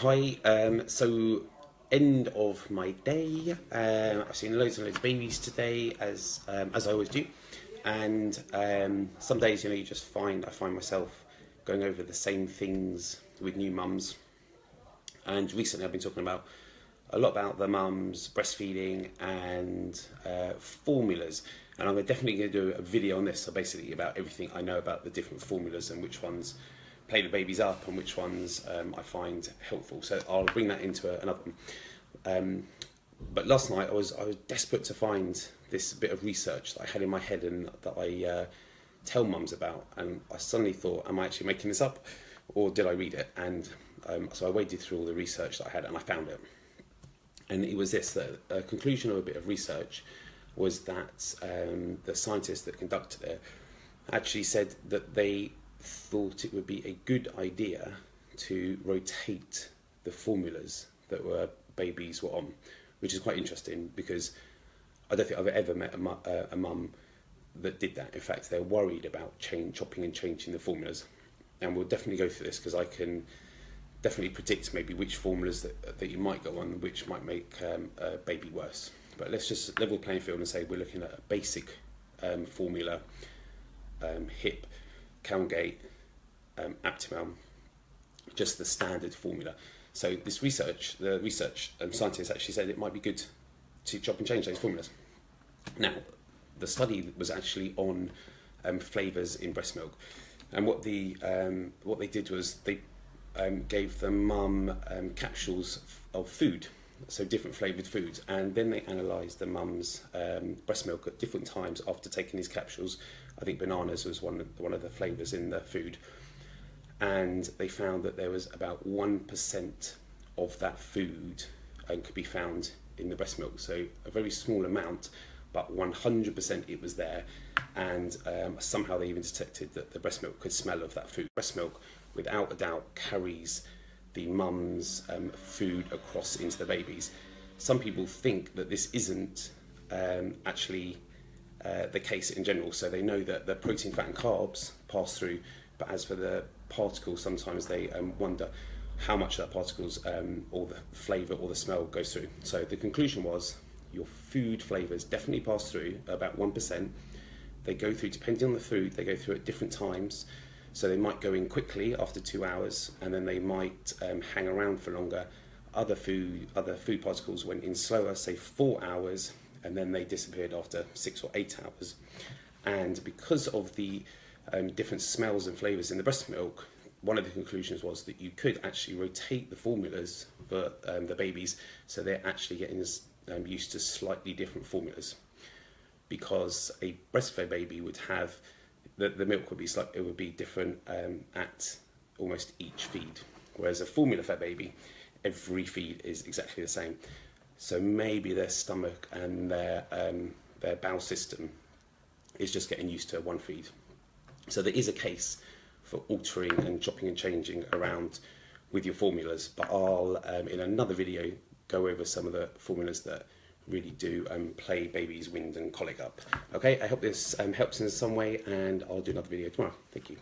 Hi, so end of my day. I've seen loads and loads of babies today, as I always do, and some days, you just I find myself going over the same things with new mums. And recently, I've been talking a lot about the mums breastfeeding and formulas, and I'm definitely going to do a video on this. So basically, about everything I know about the different formulas and which ones play the babies up and which ones I find helpful. So I'll bring that into another one. But last night I was desperate to find this bit of research that I had in my head and that I tell mums about, and I suddenly thought, am I actually making this up, or did I read it? And so I waded through all the research that I had, and I found it. And it was this: that a conclusion of a bit of research was that the scientists that conducted it actually said that they thought it would be a good idea to rotate the formulas that babies were on, which is quite interesting because I don't think I've ever met a mum that did that. In fact, they're worried about chopping and changing the formulas, and we'll definitely go through this because I can definitely predict maybe which formulas that you might go on, which might make a baby worse. But let's just level the playing field and say we're looking at a basic formula: hip, Calgate, Aptimum, just the standard formula. So the research scientists actually said it might be good to chop and change those formulas. Now, the study was actually on flavours in breast milk, and what they did was they gave the mum capsules of food, so different flavoured foods, and then they analysed the mum's breast milk at different times after taking these capsules. I think bananas was one of the flavours in the food, and they found that there was about 1% of that food could be found in the breast milk, so a very small amount, but 100% it was there. And somehow they even detected that the breast milk could smell of that food. Breast milk, without a doubt, carries the mum's food across into the babies. Some people think that this isn't actually the case in general, so they know that the protein, fat and carbs pass through, but as for the particles, sometimes they wonder how much of that particles or the flavour or the smell goes through. So the conclusion was your food flavours definitely pass through, about 1%. They go through, depending on the food, they go through at different times. So they might go in quickly after 2 hours, and then they might hang around for longer. Other food particles went in slower, say 4 hours, and then they disappeared after 6 or 8 hours. And because of the different smells and flavours in the breast milk, one of the conclusions was that you could actually rotate the formulas for the babies, so they're actually getting used to slightly different formulas. Because a breastfed baby would have the milk would be different at almost each feed, whereas a formula fed baby, every feed is exactly the same. So maybe their stomach and their bowel system is just getting used to one feed. So there is a case for altering and chopping and changing around with your formulas, but I'll in another video go over some of the formulas that really do play babies' wind and colic up. Okay, I hope this helps in some way, and I'll do another video tomorrow. Thank you.